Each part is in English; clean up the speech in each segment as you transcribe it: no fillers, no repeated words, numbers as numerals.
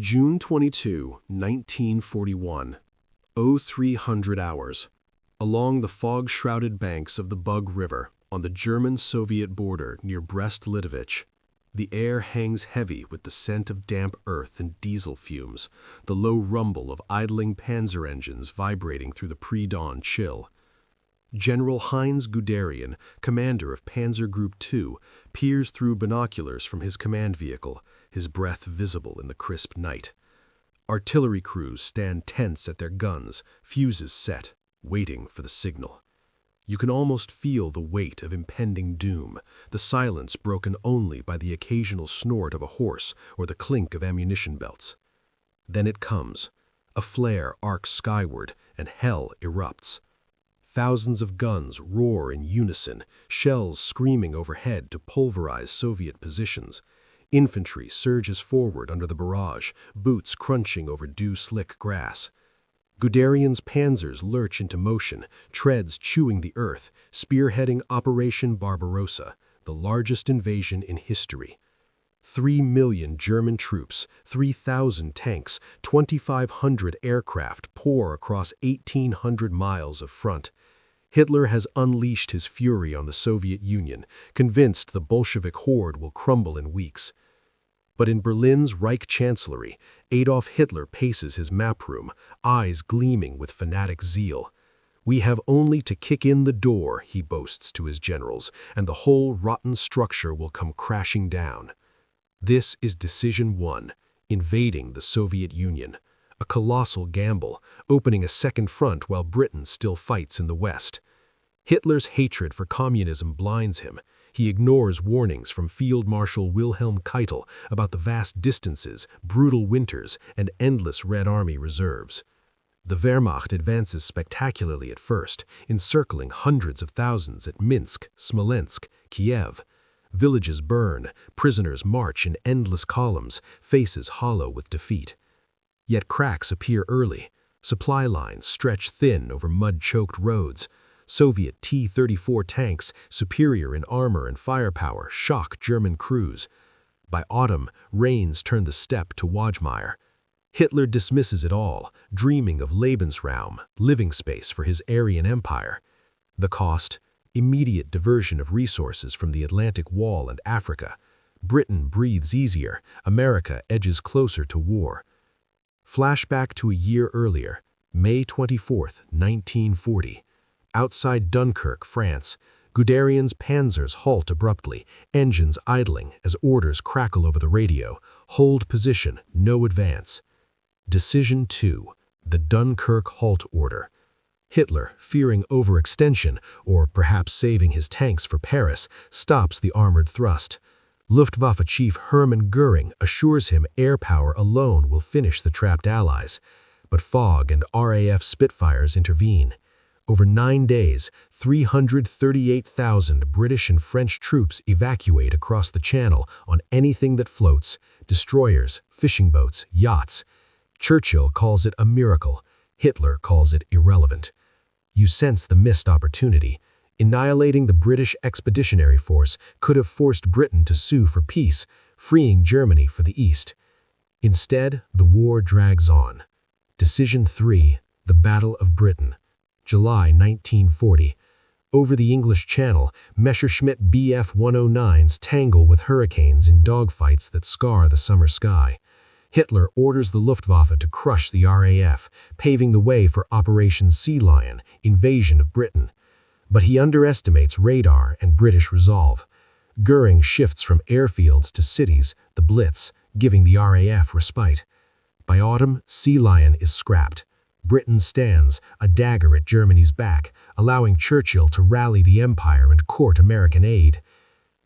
June 22, 1941, 0300 hours. Along the fog-shrouded banks of the Bug River, on the German-Soviet border near Brest-Litovsk, the air hangs heavy with the scent of damp earth and diesel fumes, the low rumble of idling panzer engines vibrating through the pre-dawn chill. General Heinz Guderian, commander of Panzer Group 2, peers through binoculars from his command vehicle, his breath visible in the crisp night. Artillery crews stand tense at their guns, fuses set, waiting for the signal. You can almost feel the weight of impending doom, the silence broken only by the occasional snort of a horse or the clink of ammunition belts. Then it comes. A flare arcs skyward, and hell erupts. Thousands of guns roar in unison, shells screaming overhead to pulverize Soviet positions. Infantry surges forward under the barrage, boots crunching over dew-slick grass. Guderian's panzers lurch into motion, treads chewing the earth, spearheading Operation Barbarossa, the largest invasion in history. 3 million German troops, 3,000 tanks, 2,500 aircraft pour across 1,800 miles of front. Hitler has unleashed his fury on the Soviet Union, convinced the Bolshevik horde will crumble in weeks. But in Berlin's Reich Chancellery, Adolf Hitler paces his map room, eyes gleaming with fanatic zeal. "We have only to kick in the door," he boasts to his generals, "and the whole rotten structure will come crashing down." This is Decision 1, invading the Soviet Union. A colossal gamble, opening a second front while Britain still fights in the West. Hitler's hatred for communism blinds him. He ignores warnings from Field Marshal Wilhelm Keitel about the vast distances, brutal winters, and endless Red Army reserves. The Wehrmacht advances spectacularly at first, encircling hundreds of thousands at Minsk, Smolensk, Kiev. Villages burn, prisoners march in endless columns, faces hollow with defeat. Yet cracks appear early. Supply lines stretch thin over mud-choked roads. Soviet T-34 tanks, superior in armor and firepower, shock German crews. By autumn, rains turn the steppe to quagmire. Hitler dismisses it all, dreaming of Lebensraum, living space for his Aryan empire. The cost? Immediate diversion of resources from the Atlantic Wall and Africa. Britain breathes easier, America edges closer to war. Flashback to a year earlier, May 24, 1940. Outside Dunkirk, France, Guderian's panzers halt abruptly, engines idling as orders crackle over the radio. Hold position, no advance. Decision 2, the Dunkirk halt order. Hitler, fearing overextension, or perhaps saving his tanks for Paris, stops the armored thrust. Luftwaffe Chief Hermann Göring assures him air power alone will finish the trapped Allies, but fog and RAF Spitfires intervene. Over 9 days, 338,000 British and French troops evacuate across the Channel on anything that floats, destroyers, fishing boats, yachts. Churchill calls it a miracle. Hitler calls it irrelevant. You sense the missed opportunity. Annihilating the British Expeditionary Force could have forced Britain to sue for peace, freeing Germany for the East. Instead, the war drags on. Decision 3, the Battle of Britain. July 1940. Over the English Channel, Messerschmitt Bf-109s tangle with hurricanes in dogfights that scar the summer sky. Hitler orders the Luftwaffe to crush the RAF, paving the way for Operation Sea Lion, invasion of Britain. But he underestimates radar and British resolve. Göring shifts from airfields to cities, the Blitz, giving the RAF respite. By autumn, Sea Lion is scrapped. Britain stands, a dagger at Germany's back, allowing Churchill to rally the empire and court American aid.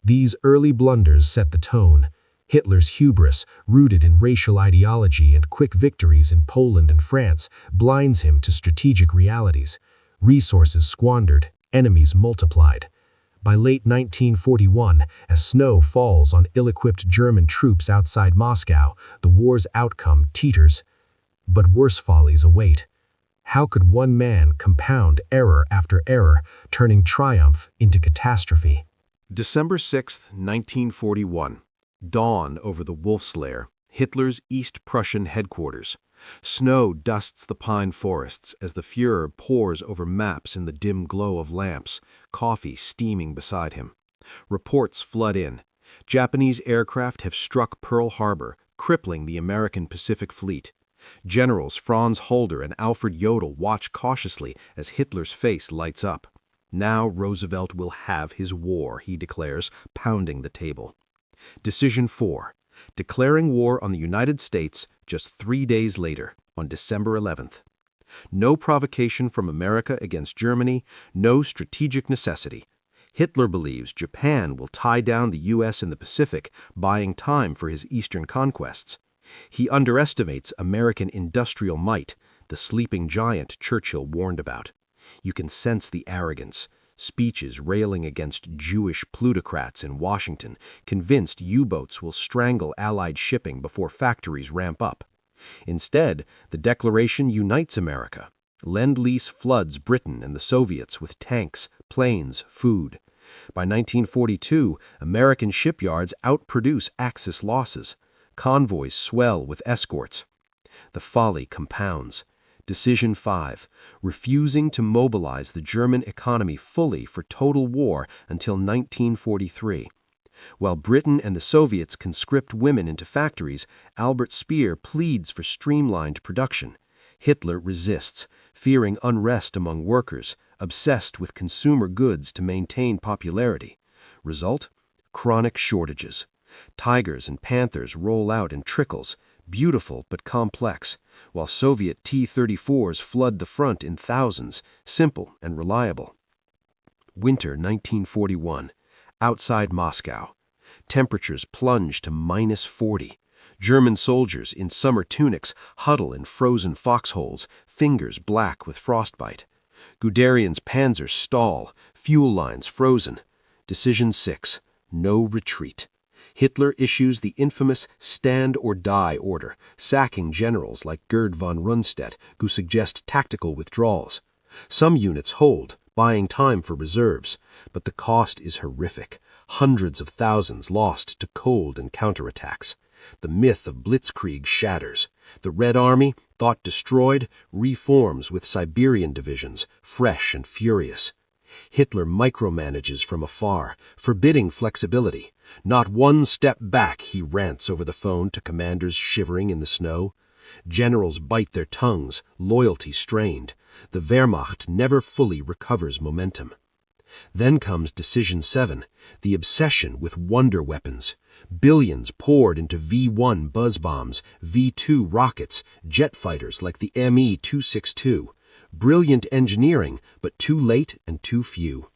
These early blunders set the tone. Hitler's hubris, rooted in racial ideology and quick victories in Poland and France, blinds him to strategic realities. Resources squandered, enemies multiplied. By late 1941, as snow falls on ill-equipped German troops outside Moscow, the war's outcome teeters. But worse follies await. How could one man compound error after error, turning triumph into catastrophe? December 6, 1941. Dawn over the Wolf's Lair, Hitler's East Prussian headquarters. Snow dusts the pine forests as the Führer pores over maps in the dim glow of lamps, coffee steaming beside him. Reports flood in. Japanese aircraft have struck Pearl Harbor, crippling the American Pacific Fleet. Generals Franz Halder and Alfred Jodl watch cautiously as Hitler's face lights up. Now Roosevelt will have his war, he declares, pounding the table. Decision 4. Declaring war on the United States just 3 days later, on December 11th. No provocation from America against Germany, no strategic necessity. Hitler believes Japan will tie down the U.S. in the Pacific, buying time for his eastern conquests. He underestimates American industrial might, the sleeping giant Churchill warned about. You can sense the arrogance. Speeches railing against Jewish plutocrats in Washington, convinced U-boats will strangle Allied shipping before factories ramp up. Instead, the declaration unites America. Lend-Lease floods Britain and the Soviets with tanks, planes, food. By 1942, American shipyards outproduce Axis losses. Convoys swell with escorts. The folly compounds. Decision 5. Refusing to mobilize the German economy fully for total war until 1943. While Britain and the Soviets conscript women into factories, Albert Speer pleads for streamlined production. Hitler resists, fearing unrest among workers, obsessed with consumer goods to maintain popularity. Result? Chronic shortages. Tigers and Panthers roll out in trickles, beautiful but complex, while Soviet T-34s flood the front in thousands, simple and reliable. Winter 1941. Outside Moscow. Temperatures plunge to -40. German soldiers in summer tunics huddle in frozen foxholes, fingers black with frostbite. Guderian's panzers stall, fuel lines frozen. Decision 6. No retreat. Hitler issues the infamous stand or die order, sacking generals like Gerd von Rundstedt, who suggest tactical withdrawals. Some units hold, buying time for reserves, but the cost is horrific. Hundreds of thousands lost to cold and counterattacks. The myth of blitzkrieg shatters. The Red Army, thought destroyed, reforms with Siberian divisions, fresh and furious. Hitler micromanages from afar, forbidding flexibility. Not one step back, he rants over the phone to commanders shivering in the snow. Generals bite their tongues, loyalty strained. The Wehrmacht never fully recovers momentum. Then comes Decision 7, the obsession with wonder weapons. Billions poured into V-1 buzz bombs, V-2 rockets, jet fighters like the Me-262. Brilliant engineering, but too late and too few.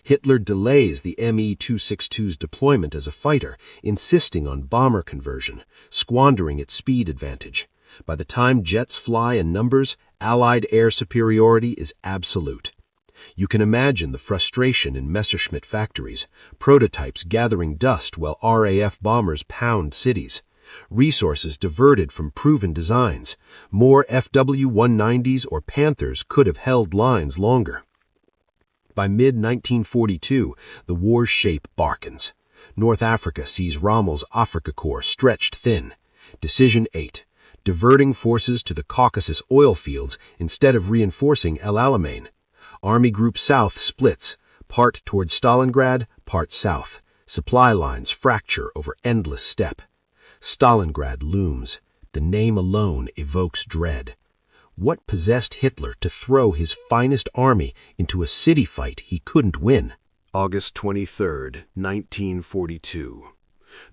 Hitler delays the Me-262's deployment as a fighter, insisting on bomber conversion, squandering its speed advantage. By the time jets fly in numbers, Allied air superiority is absolute. You can imagine the frustration in Messerschmitt factories, prototypes gathering dust while RAF bombers pound cities. Resources diverted from proven designs. More FW-190s or Panthers could have held lines longer. By mid-1942, the war's shape barkens. North Africa sees Rommel's Afrika Korps stretched thin. Decision 8. Diverting forces to the Caucasus oil fields instead of reinforcing El Alamein. Army Group South splits, part toward Stalingrad, part south. Supply lines fracture over endless steppe. Stalingrad looms. The name alone evokes dread. What possessed Hitler to throw his finest army into a city fight he couldn't win? August 23, 1942.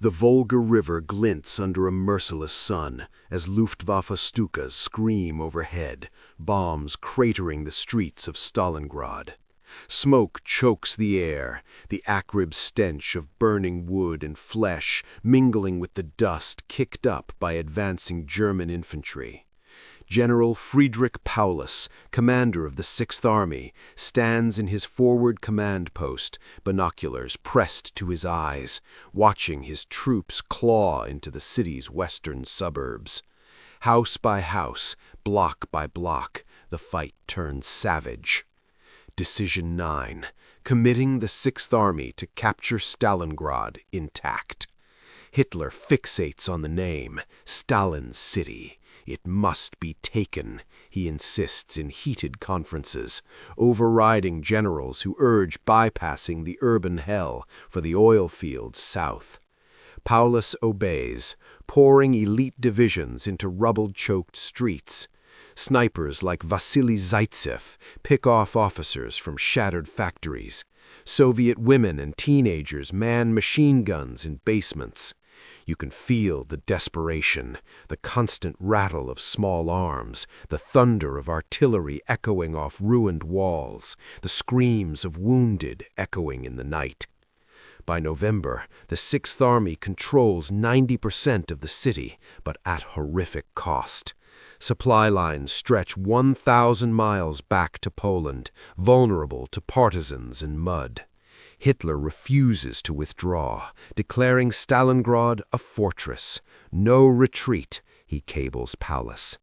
The Volga River glints under a merciless sun as Luftwaffe Stukas scream overhead, bombs cratering the streets of Stalingrad. Smoke chokes the air, the acrid stench of burning wood and flesh mingling with the dust kicked up by advancing German infantry. General Friedrich Paulus, commander of the Sixth Army, stands in his forward command post, binoculars pressed to his eyes, watching his troops claw into the city's western suburbs. House by house, block by block, the fight turns savage. Decision 9. Committing the Sixth Army to capture Stalingrad intact. Hitler fixates on the name, Stalin's city. It must be taken, he insists in heated conferences, overriding generals who urge bypassing the urban hell for the oil fields south. Paulus obeys, pouring elite divisions into rubble-choked streets. Snipers like Vasily Zaitsev pick off officers from shattered factories. Soviet women and teenagers man machine guns in basements. You can feel the desperation, the constant rattle of small arms, the thunder of artillery echoing off ruined walls, the screams of wounded echoing in the night. By November, the Sixth Army controls 90% of the city, but at horrific cost. Supply lines stretch 1,000 miles back to Poland, vulnerable to partisans and mud. Hitler refuses to withdraw, declaring Stalingrad a fortress. No retreat, he cables Paulus.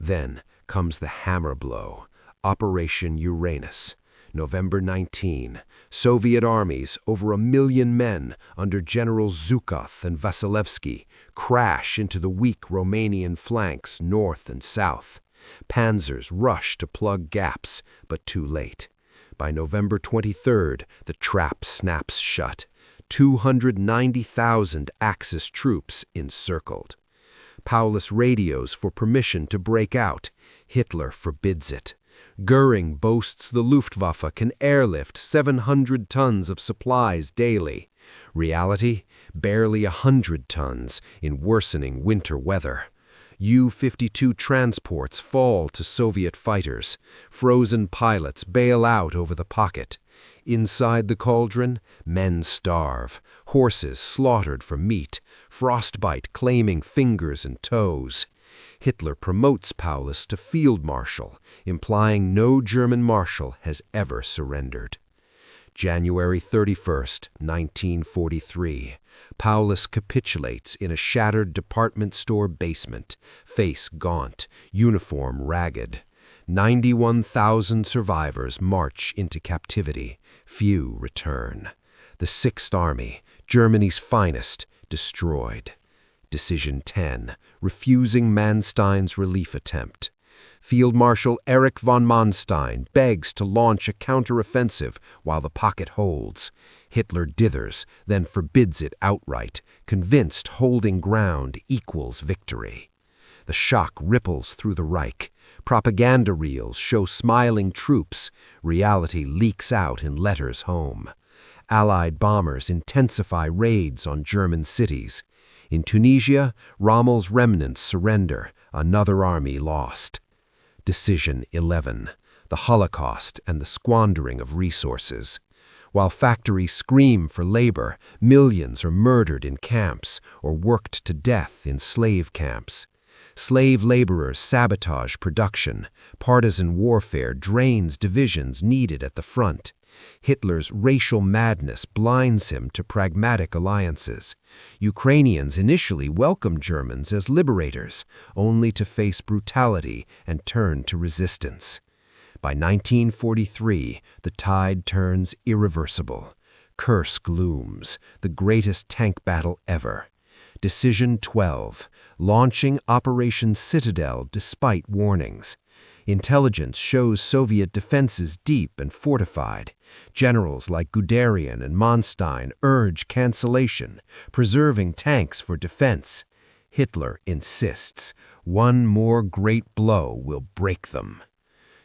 Then comes the hammer blow, Operation Uranus. November 19, Soviet armies, over 1 million men under Generals Zhukov and Vasilevsky, crash into the weak Romanian flanks north and south. Panzers rush to plug gaps, but too late. By November 23rd, the trap snaps shut. 290,000 Axis troops encircled. Paulus radios for permission to break out. Hitler forbids it. Goering boasts the Luftwaffe can airlift 700 tons of supplies daily. Reality, barely 100 tons in worsening winter weather. U-52 transports fall to Soviet fighters. Frozen pilots bail out over the pocket. Inside the cauldron, men starve, horses slaughtered for meat, frostbite claiming fingers and toes. Hitler promotes Paulus to field marshal, implying no German marshal has ever surrendered. January 31st, 1943. Paulus capitulates in a shattered department store basement, face gaunt, uniform ragged. 91,000 survivors march into captivity. Few return. The Sixth Army, Germany's finest, destroyed. Decision 10, refusing Manstein's relief attempt. Field Marshal Erich von Manstein begs to launch a counteroffensive while the pocket holds. Hitler dithers, then forbids it outright, convinced holding ground equals victory. The shock ripples through the Reich. Propaganda reels show smiling troops. Reality leaks out in letters home. Allied bombers intensify raids on German cities. In Tunisia, Rommel's remnants surrender, another army lost. Decision 11, the Holocaust and the squandering of resources. While factories scream for labor, millions are murdered in camps or worked to death in slave camps. Slave laborers sabotage production. Partisan warfare drains divisions needed at the front. Hitler's racial madness blinds him to pragmatic alliances. Ukrainians initially welcome Germans as liberators, only to face brutality and turn to resistance. By 1943, the tide turns irreversible. Kursk looms, the greatest tank battle ever. Decision 12, launching Operation Citadel despite warnings. Intelligence shows Soviet defenses deep and fortified. Generals like Guderian and Manstein urge cancellation, preserving tanks for defense. Hitler insists, one more great blow will break them.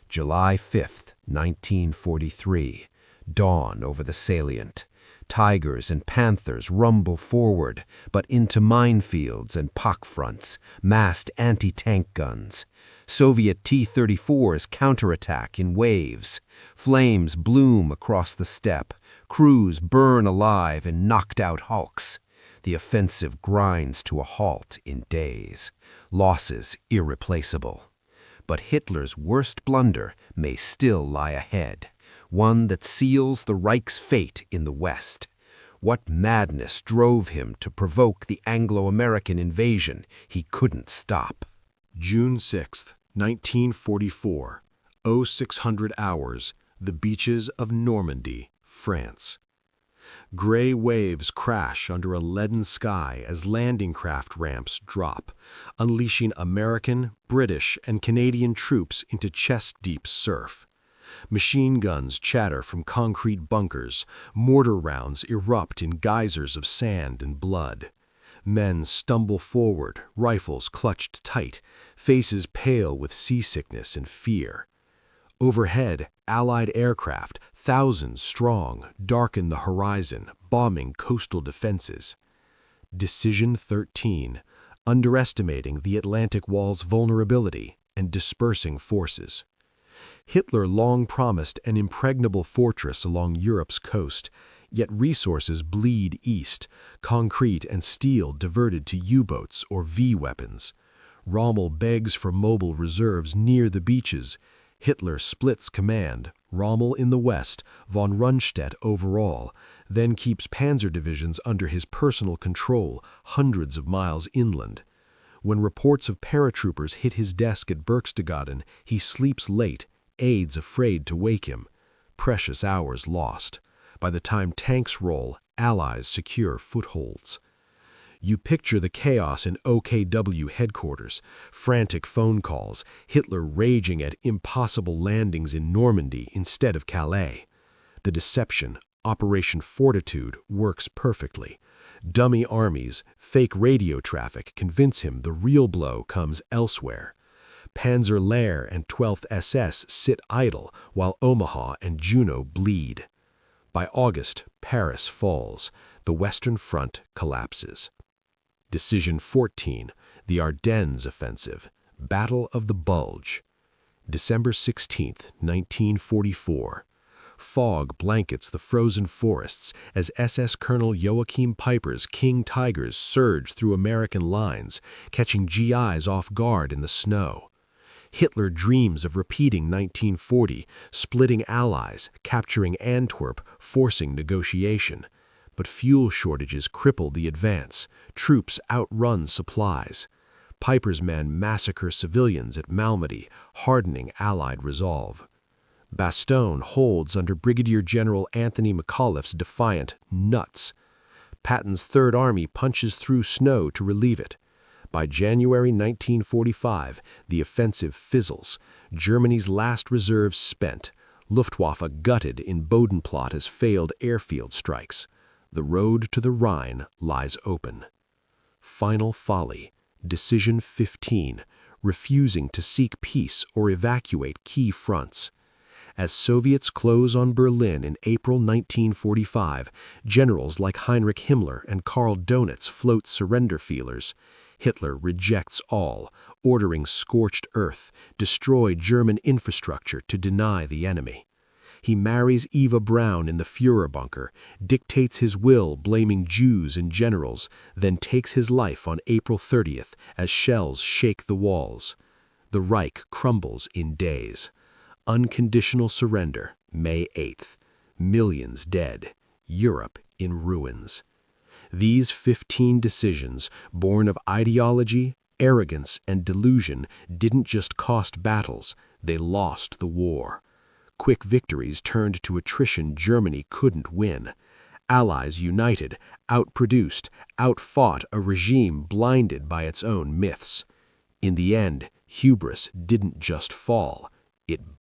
July 5th, 1943. Dawn over the salient. Tigers and panthers rumble forward, but into minefields and pock fronts, massed anti-tank guns. Soviet T-34s counterattack in waves. Flames bloom across the steppe. Crews burn alive in knocked-out hulks. The offensive grinds to a halt in days. Losses irreplaceable. But Hitler's worst blunder may still lie ahead. One that seals the Reich's fate in the West. What madness drove him to provoke the Anglo-American invasion he couldn't stop? June 6, 1944, 0600 hours, the beaches of Normandy, France. Gray waves crash under a leaden sky as landing craft ramps drop, unleashing American, British, and Canadian troops into chest-deep surf. Machine guns chatter from concrete bunkers, mortar rounds erupt in geysers of sand and blood. Men stumble forward, rifles clutched tight, faces pale with seasickness and fear. Overhead, Allied aircraft, thousands strong, darken the horizon, bombing coastal defenses. Decision 13, underestimating the Atlantic Wall's vulnerability and dispersing forces. Hitler long promised an impregnable fortress along Europe's coast, yet resources bleed east, concrete and steel diverted to U-boats or V-weapons. Rommel begs for mobile reserves near the beaches. Hitler splits command, Rommel in the west, von Rundstedt overall, then keeps panzer divisions under his personal control hundreds of miles inland. When reports of paratroopers hit his desk at Berchtesgaden, he sleeps late, aides afraid to wake him. Precious hours lost. By the time tanks roll, Allies secure footholds. You picture the chaos in OKW headquarters, frantic phone calls, Hitler raging at impossible landings in Normandy instead of Calais. The deception, Operation Fortitude, works perfectly. Dummy armies, fake radio traffic convince him the real blow comes elsewhere. Panzer Lehr and 12th SS sit idle while Omaha and Juno bleed. By August, Paris falls. The Western Front collapses. Decision 14, the Ardennes Offensive, Battle of the Bulge. December 16, 1944. Fog blankets the frozen forests as SS Colonel Joachim Peiper's King Tigers surge through American lines, catching GIs off guard in the snow. Hitler dreams of repeating 1940, splitting Allies, capturing Antwerp, forcing negotiation. But fuel shortages cripple the advance. Troops outrun supplies. Peiper's men massacre civilians at Malmedy, hardening Allied resolve. Bastogne holds under Brigadier General Anthony McAuliffe's defiant nuts. Patton's Third Army punches through snow to relieve it. By January 1945, the offensive fizzles. Germany's last reserves spent. Luftwaffe gutted in Bodenplatte as failed airfield strikes. The road to the Rhine lies open. Final folly, Decision 15, refusing to seek peace or evacuate key fronts. As Soviets close on Berlin in April 1945, generals like Heinrich Himmler and Karl Donitz float surrender feelers. Hitler rejects all, ordering scorched earth, destroy German infrastructure to deny the enemy. He marries Eva Braun in the Führer bunker, dictates his will blaming Jews and generals, then takes his life on April 30th as shells shake the walls. The Reich crumbles in days. Unconditional surrender, May 8th. Millions dead. Europe in ruins. These 15 decisions, born of ideology, arrogance, and delusion, didn't just cost battles, they lost the war. Quick victories turned to attrition Germany couldn't win. Allies united, outproduced, outfought a regime blinded by its own myths. In the end, hubris didn't just fall, it